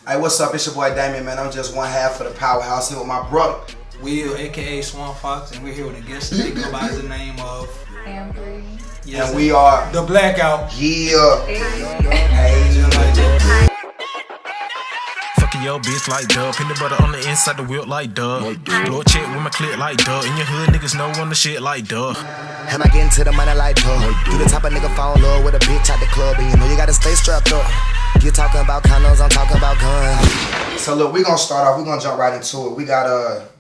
Hey, what's up? It's your boy Damien, man. I'm just one half of the powerhouse here with my brother Will, aka Swamp Fox, and we're here with a guest today go by the name of Ambree. Yes, and we are The Blackout. Yeah. Hey. Fucking your bitch like dub. Peanut butter on the inside the wheel like dub. Blow a check with my clip like dub. In your hood, niggas know on the shit like dub. Am I getting to the money like dub? You the type of nigga fall in love with a bitch at the club, and you know you gotta stay strapped up. You talking about condoms, I'm talking about guns. So look, we're gonna start off, we're gonna jump right into it. We got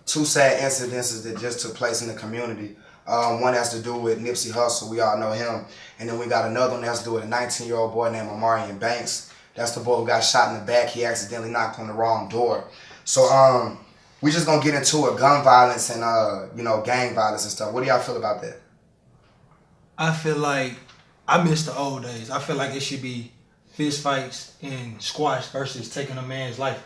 two sad incidences that just took place in the community. One has to do with Nipsey Hussle, we all know him. And then we got another one that has to do with a 19-year-old boy named Omarion Banks. That's the boy who got shot in the back. He accidentally knocked on the wrong door. So we just gonna get into it, gun violence and gang violence and stuff. What do y'all feel about that? I feel like I miss the old days. I feel like it should be fist fights and squash versus taking a man's life.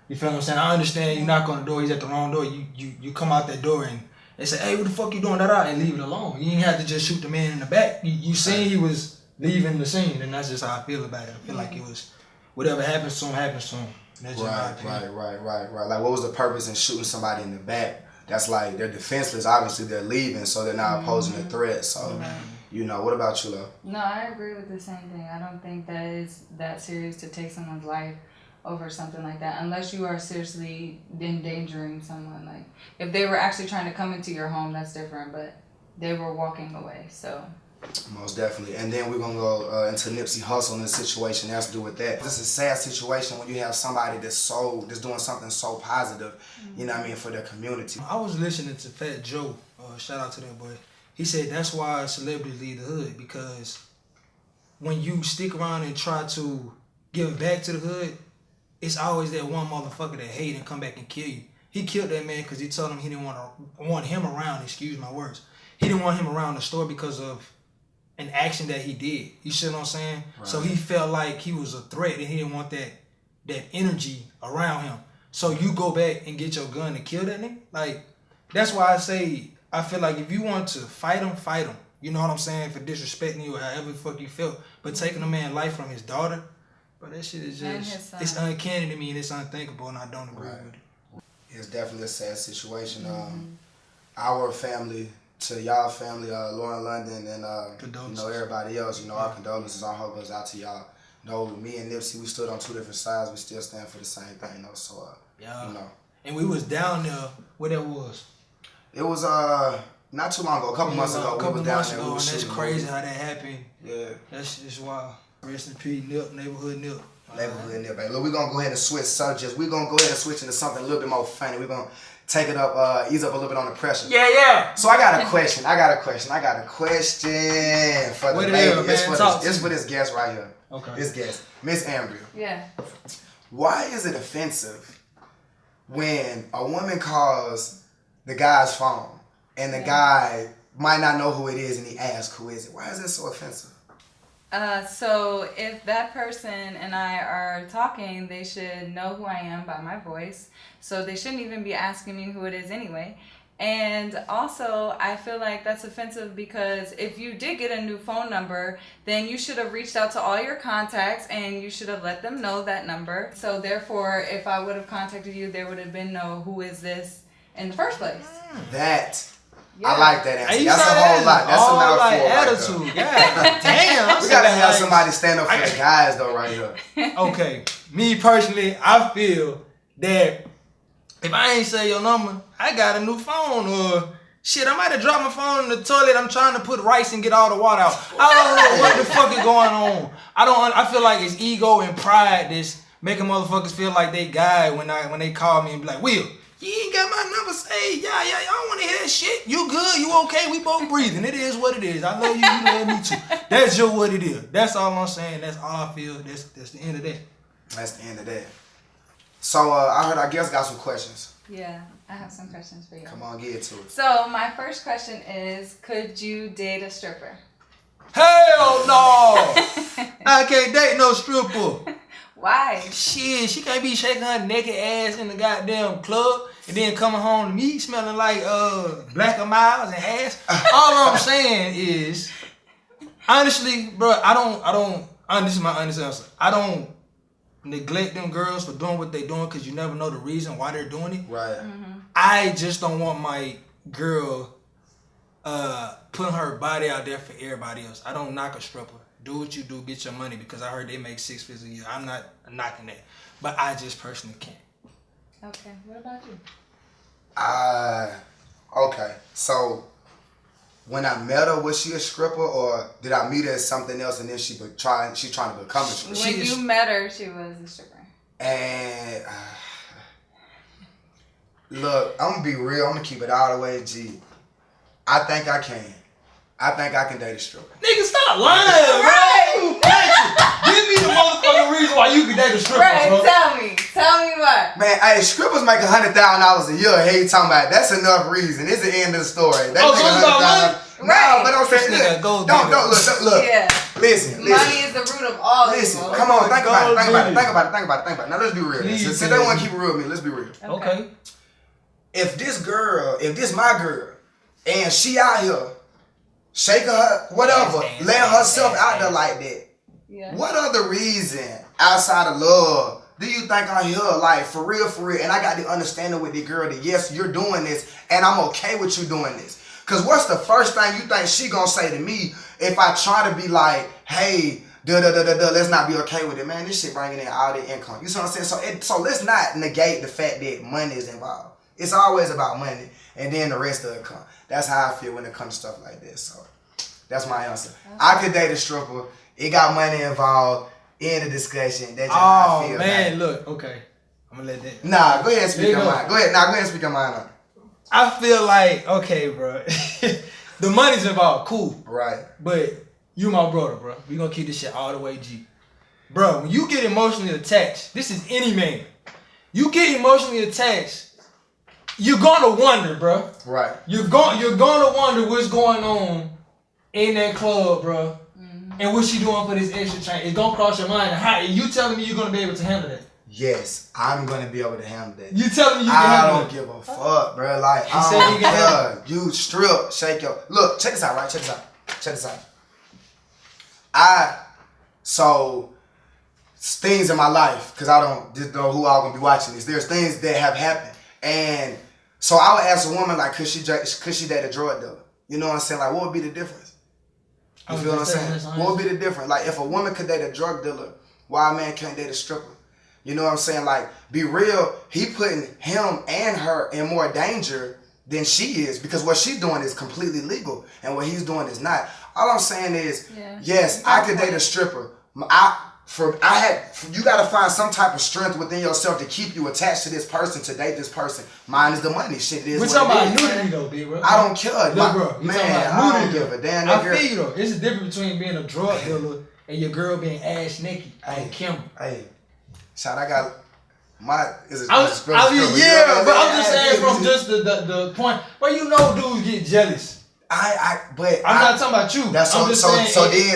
You feel what I'm saying? I understand you knock on the door, he's at the wrong door. You come out that door and they say, hey, what the fuck you doing that out? And leave it alone. You ain't have to just shoot the man in the back. You seen he was leaving the scene, and that's just how I feel about it. I feel like it was whatever happens to him, happens to him. That's Right. Like, what was the purpose in shooting somebody in the back? That's like, they're defenseless. Obviously, they're leaving, so they're not posing a threat. So, what about you, though? No, I agree with the same thing. I don't think that is that serious to take someone's life over something like that, unless you are seriously endangering someone. Like, if they were actually trying to come into your home, that's different, but they were walking away, so. Most definitely. And then we're going to go into Nipsey Hussle in this situation. That has to do with that. This is a sad situation when you have somebody that's doing something so positive, you know what I mean, for their community. I was listening to Fat Joe, shout out to that boy. He said that's why celebrities leave the hood, because when you stick around and try to give back to the hood, it's always that one motherfucker that hate and come back and kill you. He killed that man because he told him he didn't want him around, excuse my words. He didn't want him around the store because of an action that he did. You see what I'm saying? Right. So he felt like he was a threat and he didn't want that energy around him. So you go back and get your gun to kill that nigga? Like, that's why I say, I feel like if you want to fight him, fight him. You know what I'm saying? For disrespecting you or however the fuck you felt. But taking a man's life from his daughter, but that shit is just, it's uncanny to me and it's unthinkable, and I don't agree with it. It's definitely a sad situation. Our family, to y'all family, Lauren London and everybody else, our condolences, our heart goes out to y'all. Me and Nipsey, we stood on two different sides. We still stand for the same thing, though. So And we was down there where that was. It was not too long ago, a couple months ago. We was down there. And that's crazy how that happened. Yeah. That's just wild. Rest in peace, Nip, neighborhood Nip. Neighborhood Nip. Look, we're gonna go ahead and switch subjects. We're gonna go ahead and switch into something a little bit more funny. We're gonna take it up, ease up a little bit on the pressure. Yeah. So I got a question. for the lady. It's for this guest right here. Okay. This guest, Miss Ambree. Yeah. Why is it offensive when a woman calls the guy's phone and the guy might not know who it is and he asks who is it? Why is that so offensive? So if that person and I are talking, they should know who I am by my voice. So they shouldn't even be asking me who it is anyway. And also, I feel like that's offensive because if you did get a new phone number, then you should have reached out to all your contacts and you should have let them know that number. So therefore, if I would have contacted you, there would have been no who is this in the first place. I like that answer. That's a whole lot. That's a mouthful. Attitude. Yeah. Damn. We gotta have somebody stand up for the guys though, right here. Okay. Me personally, I feel that if I ain't say your number, I got a new phone, or shit, I might have dropped my phone in the toilet. I'm trying to put rice and get all the water out. I don't know what the fuck is going on. I feel like it's ego and pride that's making motherfuckers feel like they guy when they call me and be like, Will, you ain't got my number saved. Yeah, I don't want to hear that shit. You good? You okay? We both breathing. It is what it is. I love you. You love me too. That's just what it is. That's all I'm saying. That's all I feel. That's the end of that. That's the end of that. So I heard our guest got some questions. Yeah, I have some questions for you. Come on, get to it. So my first question is, could you date a stripper? Hell no! I can't date no stripper. Why? Shit, she can't be shaking her naked ass in the goddamn club and then coming home to me smelling like Black Miles and ass. All I'm saying is, honestly, bro, this is my honest answer. I don't neglect them girls for doing what they doing because you never know the reason why they're doing it. Right. I just don't want my girl putting her body out there for everybody else. I don't knock a stripper. Do what you do, get your money, because I heard they make 6 figures a year. I'm not knocking that, but I just personally can't. Okay, what about you? Okay. So when I met her, was she a stripper, or did I meet her as something else and then she's trying to become a stripper? When you met her, she was a stripper. And look, I'm gonna be real. I'm gonna keep it all the way G. I think I can. I think I can date a stripper. Nigga, stop lying, bro. Give me the motherfucking reason why you can date a stripper, Right, bro. tell me what. Man, hey, strippers make $100,000 a year. Hey, you talking about that's enough reason. It's the end of the story. They Oh, make so it's about money? $100,000. Right. No, but I'm saying, This nigga look, gold don't digger. look. Yeah. Listen. Money is the root of all Listen, evil. come on, think about it. Gold Think about it. Now let's be real. Please, Since they want to keep it real with me, let's be real. Okay. If this my girl, and she out here shaking her, whatever, letting herself out there like that, Yeah. what other reason outside of love do you think I'm here, like, for real, and I got the understanding with the girl that, yes, you're doing this, and I'm okay with you doing this? Because what's the first thing you think she gonna say to me if I try to be like, hey, let's not be okay with it? Man, this shit bringing in all the income. You see what I'm saying? So let's not negate the fact that money is involved. It's always about money, and then the rest of it come. That's how I feel when it comes to stuff like this. So that's my answer. I could date a stripper. It got money involved. End of discussion. That's just how I feel. Man, look, okay. I'm gonna let that. Nah, go ahead and speak your mind. Go ahead and speak your mind on it. I feel like, okay, bro. The money's involved, cool. Right. But you my brother, bro. We gonna keep this shit all the way G. Bro, when you get emotionally attached, this is any man. You get emotionally attached, you're gonna wonder, bro. Right. You're gonna wonder what's going on in that club, bro. And what she doing for this extra change. It's gonna cross your mind. How you telling me you're gonna be able to handle that? Yes, I'm gonna be able to handle that. You telling me you can I handle don't it? give a fuck, bro. Like, He said he can handle it. You strip, shake your. Look, check this out, right? Check this out. So things in my life, because I don't just know who all gonna be watching this. There's things that have happened, and so I would ask a woman like, could she date a drug dealer? You know what I'm saying? Like, what would be the difference? You feel what I'm saying? What would be the difference? Like, if a woman could date a drug dealer, why a man can't date a stripper? You know what I'm saying? Like, be real, he putting him and her in more danger than she is, because what she's doing is completely legal and what he's doing is not. All I'm saying is, yes, I could date a stripper. You gotta find some type of strength within yourself to keep you attached to this person, to date this person. Mine is the money. Shit, it is We're what talking it about is. nudity though, big bro. I don't care. Look, bro, Man, I I don't give a damn. I feel you though. It's a difference between being a drug dealer and your girl being ass naked on camera. Hey, shout, I got my. But I'm just saying from just the point where you know dudes get jealous. But I'm not talking about you. That's I'm just saying. You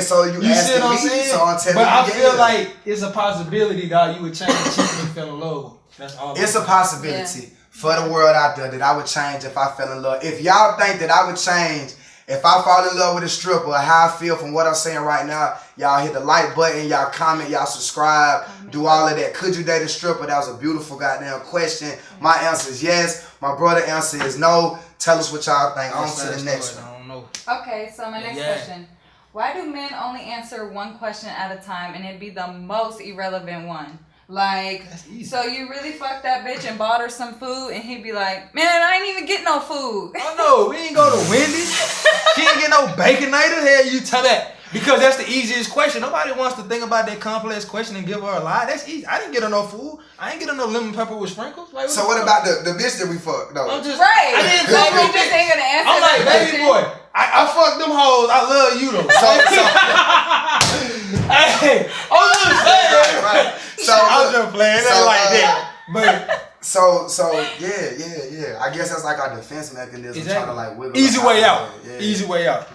see what I'm asking me, saying? so I'm telling but you. I feel like it's a possibility that you would change the chick and fell in love. That's all. It's a possibility for the world out there that I would change if I fell in love. If y'all think that I would change if I fall in love with a stripper, how I feel from what I'm saying right now, y'all hit the like button, y'all comment, y'all subscribe, do all of that. Could you date a stripper? That was a beautiful goddamn question. My answer is yes. My brother answer is no. Tell us what y'all think. On to the next one. I don't know. Okay, so my next question. Why do men only answer one question at a time and it be the most irrelevant one? Like, so you really fucked that bitch and bought her some food and he'd be like, man, I ain't even get no food. Oh no, we ain't go to Wendy's. She ain't get no Baconator. Hell, you tell that. Because that's the easiest question. Nobody wants to think about that complex question and give her a lie. That's easy. I didn't get her no food. I ain't get her no lemon pepper with sprinkles. Like, so what about the bitch that we fucked? No. Right. I didn't fuck you no just ain't gonna answer I'm like, that baby question. boy, I fucked them hoes. I love you though. Hey, I'm just saying. Right. So I'm just playing that like that. But So yeah. I guess that's like our defense mechanism, trying to like wiggle. Easy way out. Yeah. Easy way out.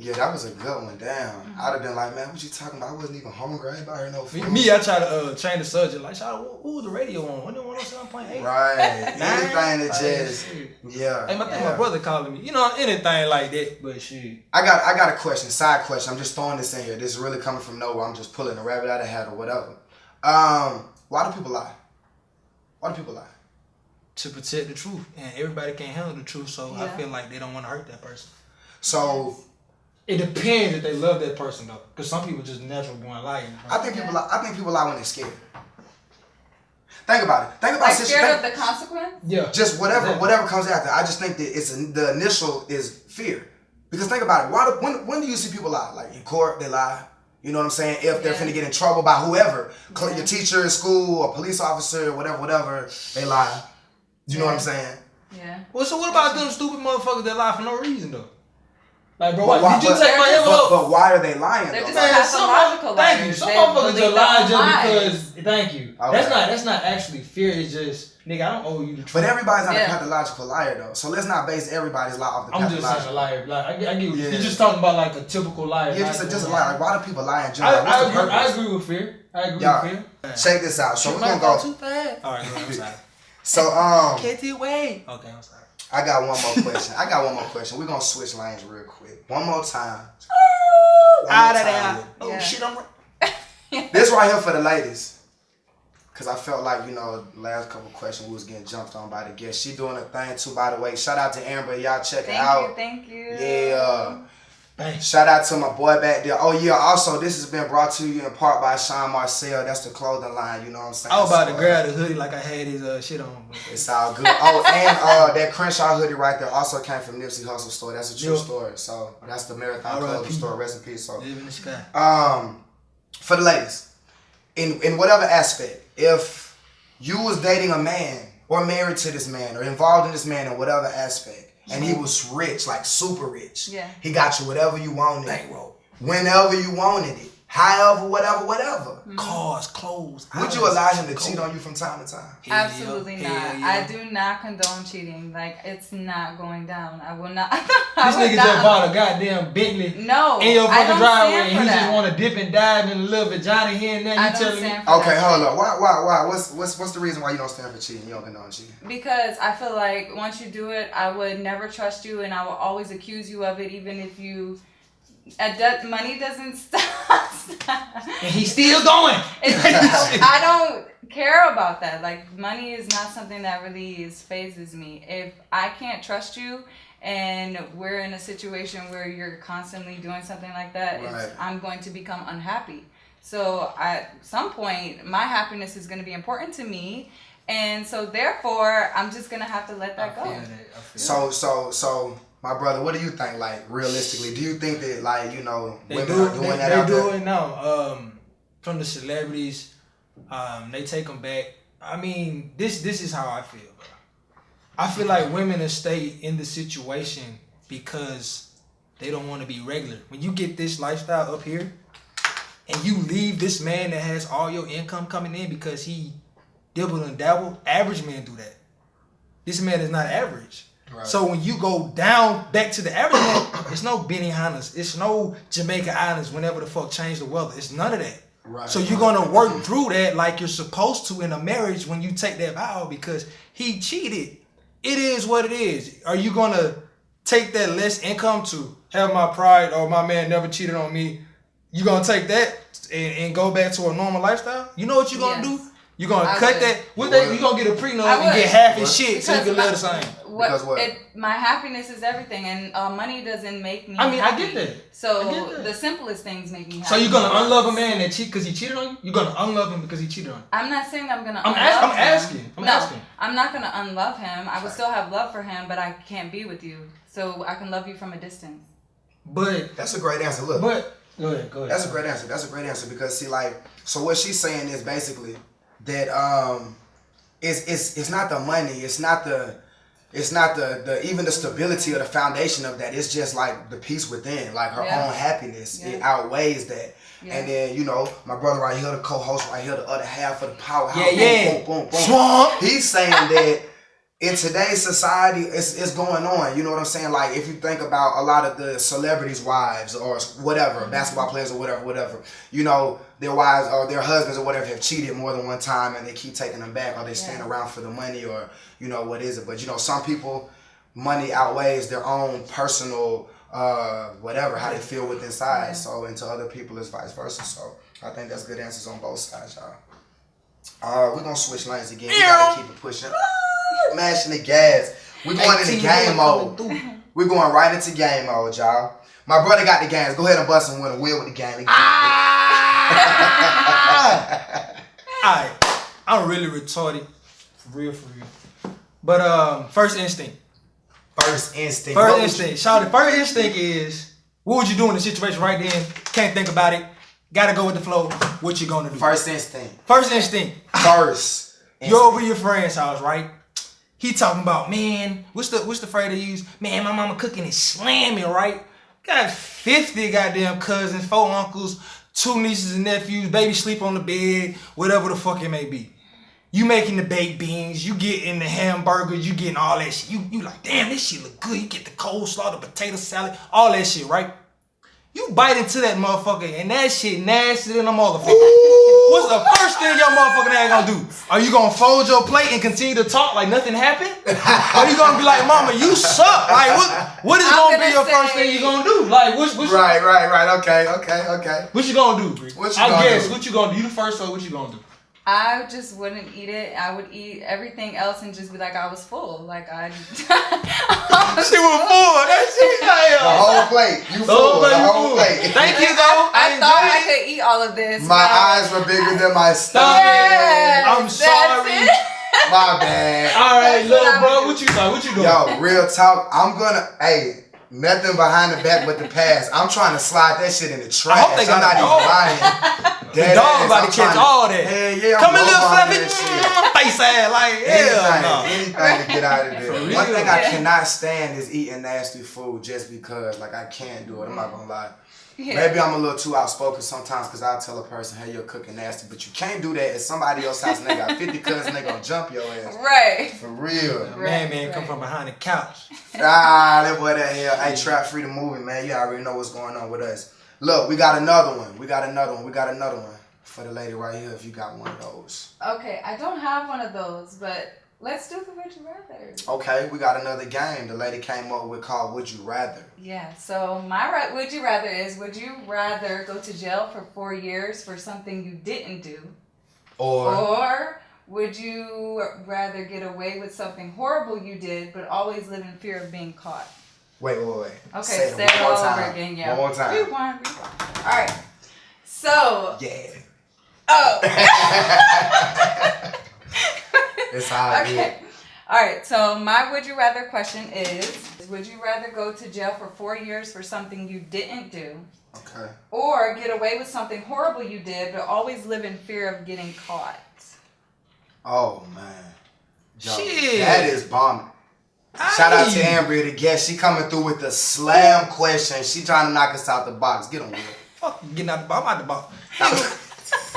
Yeah, that was a good one. Damn. I'd have been like, man, what you talking about? I wasn't even hungry. I ain't about her no food. Me, I try to change the subject. Like, who was the radio on? 107.8. Right. Anything that just, yeah. Hey, my brother calling me. You know, anything like that. But shit. I got a question, side question. I'm just throwing this in here. This is really coming from nowhere. I'm just pulling a rabbit out of the hat or whatever. Why do people lie? Why do people lie? To protect the truth, and everybody can't handle the truth, so I feel like they don't want to hurt that person. So it depends if they love that person though, because some people just naturally born lying. I think people lie. I think people lie when they're scared. Think about it. Think about like scared of the consequence. Yeah. Just whatever comes after. I just think that the initial is fear. Because think about it. When do you see people lie? Like in court, they lie. You know what I'm saying? If they're finna get in trouble by whoever, your teacher in school or police officer or whatever, they lie. You know what I'm saying? Yeah. Well, so what about them stupid motherfuckers that lie for no reason though? Like, bro, But did you take my envelope? But why are they lying? They're though? just pathological liars. Thank you. Some motherfuckers just lie just because. Thank you. Okay. That's not actually fear. It's just nigga. I don't owe you the truth. But everybody's not a pathological liar though. So let's not base everybody's lie off the pathological. I'm just saying a liar. Like I get what you're just talking about like a typical liar. Yeah, just a liar. Like, why do people lie in general? I agree with fear. With fear. Check this out. So we're gonna go. Too fast. All right, go ahead. I'm sorry. So Can't you wait? Okay, I'm sorry. I got one more question. We're gonna switch lanes real quick. One more time. Out of there. Oh shit, I'm right. This right here for the ladies. Cause I felt like, last couple questions we was getting jumped on by the guest. She doing a thing too, by the way. Shout out to Ambree. Y'all check it out. Thank you. Yeah. Shout out to my boy back there. Oh yeah, also this has been brought to you in part by Sean Marcel. That's the clothing line, you know what I'm saying? I was about to grab the hoodie like I had his shit on. It's all good. Oh, and that Crenshaw hoodie right there also came from Nipsey Hussle store. That's a true story. So that's the Marathon Clothing store. Rest in peace. So live in the sky. For the ladies, in whatever aspect, if you was dating a man or married to this man or involved in this man in whatever aspect, and he was rich, like super rich. Yeah. He got you whatever you wanted. Bankroll. Whenever you wanted it. However, whatever. Mm-hmm. Cars, clothes. Would you allow him to cheat on you from time to time? Absolutely not. Yeah. I do not condone cheating. Like, it's not going down. I will not. This nigga just bought a goddamn Bentley in your fucking driveway and he just want to dip and dive in a little vagina here and there. You telling me? Okay, hold up. Why? What's the reason why you don't stand for cheating? You don't condone cheating? Because I feel like once you do it, I would never trust you and I will always accuse you of it, even if you... money doesn't stop. And he's still going. I don't care about that. Like, money is not something that really phases me. If I can't trust you and we're in a situation where you're constantly doing something like that, I'm going to become unhappy. So at some point, my happiness is going to be important to me. And so therefore, I'm just going to have to let that go. So, my brother, what do you think, like, realistically? Do you think that, like, women are doing that out there? They do it now. From the celebrities, they take them back. I mean, this is how I feel, bro. I feel like women will stay in the situation because they don't want to be regular. When you get this lifestyle up here, and you leave this man that has all your income coming in because he dibble and dabble, average men do that. This man is not average. Right. So when you go down back to the average man, it's no Benihana's, it's no Jamaica Islands whenever the fuck change the weather. It's none of that. Right. So you're gonna work through that like you're supposed to in a marriage when you take that vow because he cheated. It is what it is. Are you gonna take that less income to have my pride or my man never cheated on me? You gonna take that and go back to a normal lifestyle? You know what you're gonna do? You're gonna cut that. You gonna get a prenup and get half his shit so you can live the same. My happiness is everything, and money doesn't make me. I mean, happy. I get that. So the simplest things make me happy. So you're gonna unlove a man that cheat because he cheated on you? You're gonna unlove him because he cheated on you? I'm not saying I'm gonna. I'm asking. I'm not gonna unlove him. I would still have love for him, but I can't be with you. So I can love you from a distance. But that's a great answer. Look. Go ahead. That's a great answer because see, like, so what she's saying is basically that it's not the money, it's not the even the stability or the foundation of that. It's just like the peace within, like her own happiness. It outweighs that. Yeah. And then, my brother right here, the co-host right here, the other half of the powerhouse. Boom. He's saying that in today's society, it's going on. You know what I'm saying? Like, if you think about a lot of the celebrities' wives or whatever, basketball players or whatever, their wives or their husbands or whatever have cheated more than one time and they keep taking them back or they stand around for the money or, what is it? But, some people, money outweighs their own personal, whatever, how they feel with inside. So, and to other people, it's vice versa. So, I think that's good answers on both sides, y'all. We're gonna switch lanes again. We gotta keep it pushing. Mashing the gas. We're going into game mode. We're going right into game mode, y'all. My brother got the games. Go ahead and bust him with a wheel with the game. Alright, I'm really retarded. For real. But first instinct. First instinct. Shawty, first instinct is, what would you do in the situation right then? Can't think about it. Gotta go with the flow. What you gonna do? First instinct. You're over your friend's house, right? He talking about, man, what's the phrase they use? Man, my mama cooking is slamming, right? Got 50 goddamn cousins, 4 uncles, 2 nieces and nephews, baby sleep on the bed, whatever the fuck it may be. You making the baked beans, you getting the hamburgers, you getting all that shit. You like, damn, this shit look good. You get the coleslaw, the potato salad, all that shit, right? You bite into that motherfucker and that shit nasty than a motherfucker. What's the first thing your motherfucking ass gonna do? Are you gonna fold your plate and continue to talk like nothing happened? Or you gonna be like, mama, you suck? Like, what is gonna be your first thing you gonna do? Like, what's Right. Okay. What you gonna do, Bree? What you gonna do? You the first, so what you gonna do? I just wouldn't eat it. I would eat everything else and just be like, I was full. Like, I She was full. That shit, the whole plate. You full. The whole plate. Thank you, though. I thought I could eat all of this. My eyes were bigger than my stomach. Yes, I'm sorry. My bad. All right, little bro, what you thought? What you doing? Yo, real talk. Nothing behind the back but the pass. I'm trying to slide that shit in the trash. I hope they got I'm not even lying. The dog about to catch all that. Hell yeah, Come in, little fluffy. shit. Face ass, like, hell no. Anything to get out of there. real. One thing I cannot stand is eating nasty food just because, like, I can't do it. I'm not gonna lie. Yeah. Maybe I'm a little too outspoken sometimes because I'll tell a person, hey, you're cooking nasty, but you can't do that at somebody else's house and they got 50 cousins and they gonna jump your ass. Right. For real. Man, come from behind the couch. That boy that hell. Hey, Trap Free the movie, man. You already know what's going on with us. Look, we got another one. We got another one for the lady right here if you got one of those. Okay, I don't have one of those, but let's do the Would You Rather. Okay, we got another game the lady came up with called Would You Rather. Yeah, so my Would You Rather is, would you rather go to jail for 4 years for something you didn't do? Or would you rather get away with something horrible you did, but always live in fear of being caught? Wait. Okay, say it one more all time. over again, yeah. One more time. Rewind. All right. So. Yeah. Oh. It's all Okay. good. All right. So my Would You Rather question is, would you rather go to jail for 4 years for something you didn't do? Okay. Or get away with something horrible you did, but always live in fear of getting caught? Oh, man. Yo, Shit. that is bombing. Shout out to Ambree, the guest. She coming through with the slam question. She trying to knock us out the box. Get on with it. Fuck, getting out the box. I'm out the box.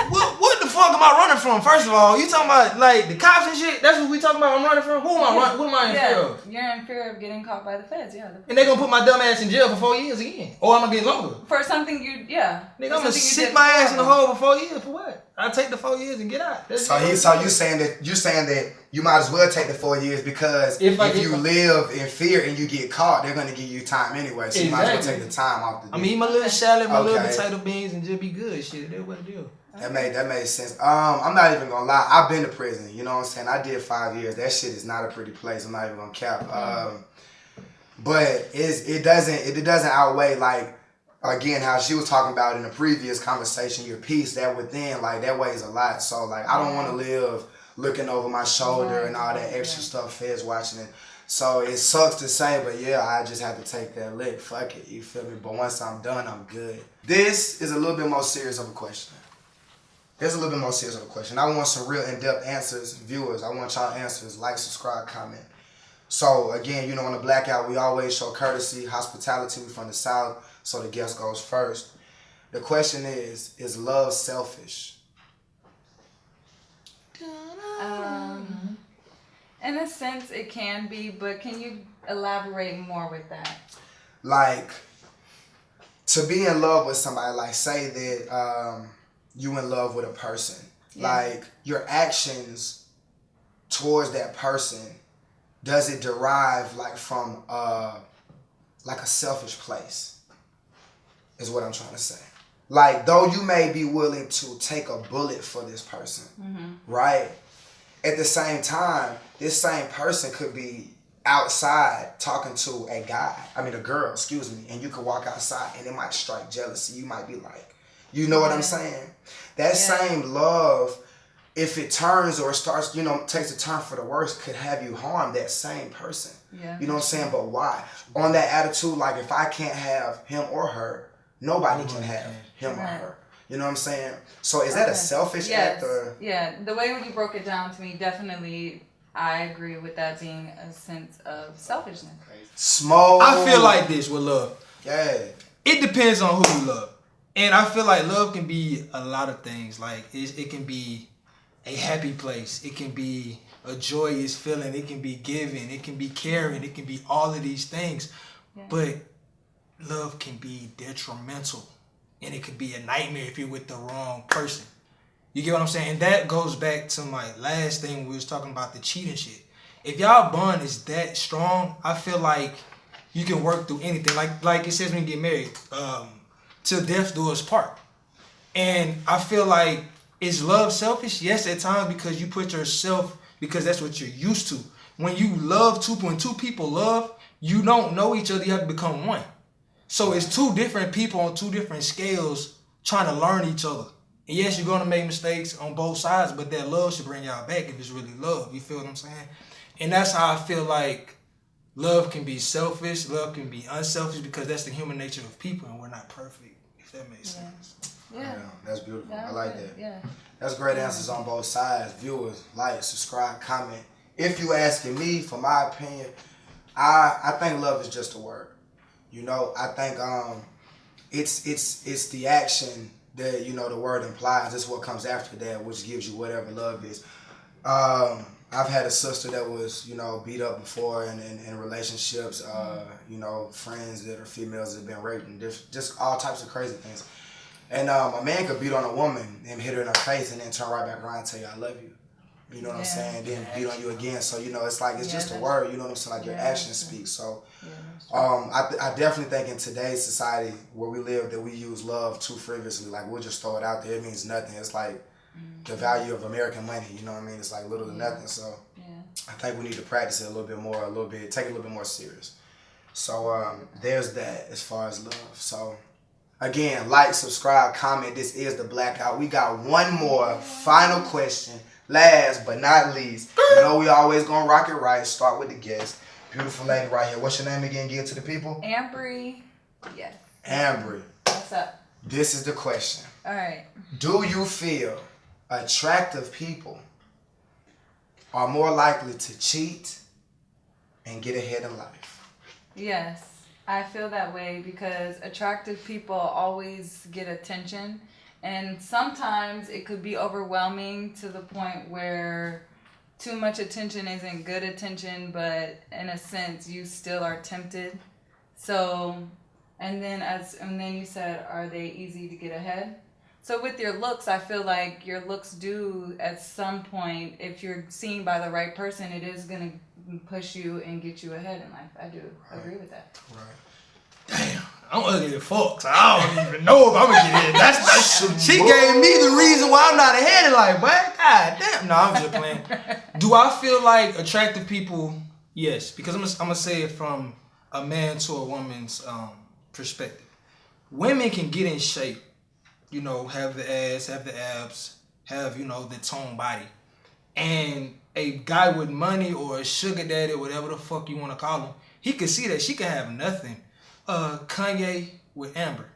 What the fuck am I running from? First of all, you talking about like the cops and shit? That's what we talking about. I'm running from. Who am I running? What am I in fear of? You're in fear of getting caught by the feds. Yeah. And they gonna put my dumb ass in jail for 4 years again, or I'm gonna get longer. For something you, Nigga, I'm gonna sit my ass in the hole for 4 years for what? I take the 4 years and get out. So you saying that you might as well take the 4 years because if you live in fear and you get caught, they're gonna give you time anyway. So you might as well take the time off the deal. I mean, eat my little salad, my little potato beans, and just be good. Shit, that's what it do. That made sense. I'm not even gonna lie. I've been to prison. You know what I'm saying? I did 5 years. That shit is not a pretty place. I'm not even gonna cap. But it doesn't outweigh, like, again, how she was talking about in the previous conversation, your peace, that within, like, that weighs a lot. So, like, I don't want to live looking over my shoulder and all that extra stuff, feds watching it. So it sucks to say, but yeah, I just have to take that lick. Fuck it, you feel me? But once I'm done, I'm good. This is a little bit more serious of a question. Here's a little bit more serious of a question. I want some real in-depth answers, viewers. I want y'all answers. Like, subscribe, comment. So, again, you know, on the Blackout, we always show courtesy, hospitality. We from the South, so the guest goes first. The question is love selfish? In a sense, it can be, but can you elaborate more with that? Like, to be in love with somebody, like, say that you in love with a person. Yeah. Like, your actions towards that person, does it derive, like, from, like, a selfish place? Is what I'm trying to say. Like, though you may be willing to take a bullet for this person, right? At the same time, this same person could be outside talking to a girl, and you could walk outside and it might strike jealousy. You might be like, you know what I'm saying? That same love, if it turns or starts, takes a turn for the worse, could have you harm that same person. Yeah. You know what I'm saying? But why? On that attitude, like, if I can't have him or her, nobody can have him or her. You know what I'm saying? So is that a selfish act? Or? Yeah, the way you broke it down to me, definitely, I agree with that being a sense of selfishness. Small. I feel like this with love. Yeah. It depends on who you love. And I feel like love can be a lot of things. Like, it can be a happy place. It can be a joyous feeling. It can be giving. It can be caring. It can be all of these things. Yeah. But love can be detrimental. And it could be a nightmare if you're with the wrong person. You get what I'm saying? And that goes back to my last thing we was talking about, the cheating shit. If y'all bond is that strong, I feel like you can work through anything. Like it says when you get married, till death do us part. And I feel like, is love selfish? Yes, at times, because you put yourself, because that's what you're used to. When you love when two people love, you don't know each other, you have to become one. So it's two different people on two different scales trying to learn each other. And yes, you're going to make mistakes on both sides, but that love should bring y'all back if it's really love. You feel what I'm saying? And that's how I feel like love can be selfish, love can be unselfish, because that's the human nature of people, and we're not perfect, if that makes sense. Yeah, that's beautiful. Yeah, I like that. Yeah. That's great answers on both sides. Viewers, like, subscribe, comment. If you asking me, for my opinion, I think love is just a word. I think it's the action that, the word implies. It's what comes after that, which gives you whatever love is. I've had a sister that was, beat up before in relationships, friends that are females that have been raped, and just all types of crazy things. And a man could beat on a woman and hit her in her face and then turn right back around and tell you, I love you. You know what I'm saying? Then beat on you again. So, it's like, it's just a word, you know what I'm saying? Like, your actions speak. So, I definitely think in today's society where we live that we use love too frivolously. Like, we'll just throw it out there. It means nothing. It's like the value of American money. You know what I mean? It's like little to nothing. So, I think we need to practice it a little bit more, take it a little bit more serious. So, there's that as far as love. So, again, like, subscribe, comment. This is The Blackout. We got one more final question. Last but not least, we always gonna rock it right. Start with the guest. Beautiful lady right here. What's your name again? Give it to the people. Ambree. Yes. Ambree. What's up? This is the question. All right. Do you feel attractive people are more likely to cheat and get ahead in life? Yes. I feel that way because attractive people always get attention. And sometimes it could be overwhelming to the point where too much attention isn't good attention, but in a sense you still are tempted. So, and then you said, are they easy to get ahead? So with your looks, I feel like your looks do at some point, if you're seen by the right person, it is going to push you and get you ahead in life. I do agree with that. Right. Damn, I'm ugly as fuck, so I don't even know if I'm gonna get in. That's she gave me the reason why I'm not ahead in life, but god damn. No, I'm just playing. Do I feel like attractive people? Yes, because I'm gonna say it from a man to a woman's perspective. Women can get in shape, have the ass, have the abs, have the toned body, and a guy with money or a sugar daddy, whatever the fuck you want to call him, he could see that she can have nothing. Kanye with Amber.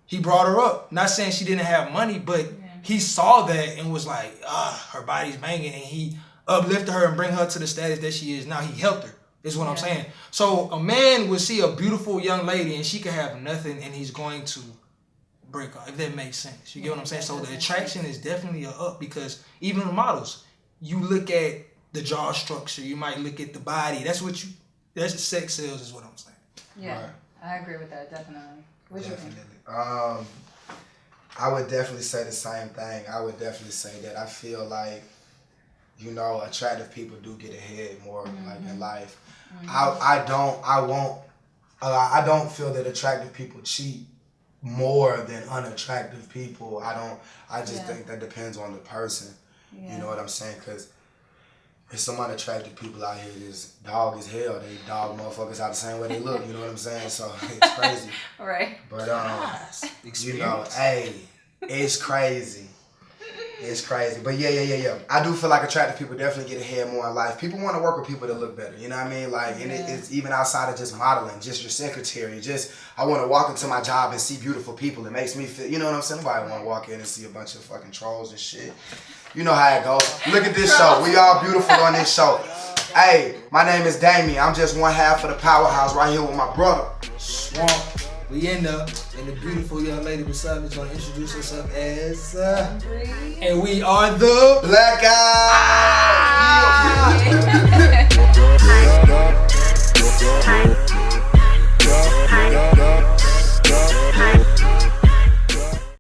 He brought her up. Not saying she didn't have money, but he saw that and was like, her body's banging, and he uplifted her and bring her to the status that she is now. He helped her, is what I'm saying. So a man would see a beautiful young lady and she could have nothing and he's going to break her, if that makes sense. You get what I'm saying? So the attraction is definitely a up, because even the models, you look at the jaw structure, you might look at the body. That's sex sales is what I'm saying. Yeah. Right. I agree with that, definitely. What you think? I would definitely say the same thing. I would definitely say that I feel like, attractive people do get ahead more like in life. I don't feel that attractive people cheat more than unattractive people. I just think that depends on the person. You know what I'm saying? Because there's some unattractive people out here that's dog as hell. They dog motherfuckers out the same way they look. You know what I'm saying? So it's crazy. Right. But you know, hey, it's crazy. It's crazy. But yeah. I do feel like attractive people definitely get ahead more in life. People want to work with people that look better. You know what I mean? Like, and it's even outside of just modeling, just your secretary. Just, I want to walk into my job and see beautiful people. It makes me feel, you know what I'm saying? Nobody want to walk in and see a bunch of fucking trolls and shit. You know how it goes. Look at this show. We all beautiful on this show. Hey, my name is Damien. I'm just one half of the powerhouse right here with my brother. Swamp. We end up, and the beautiful young lady beside me is going to introduce herself as Ambree. And we are the Blvckout. Ah!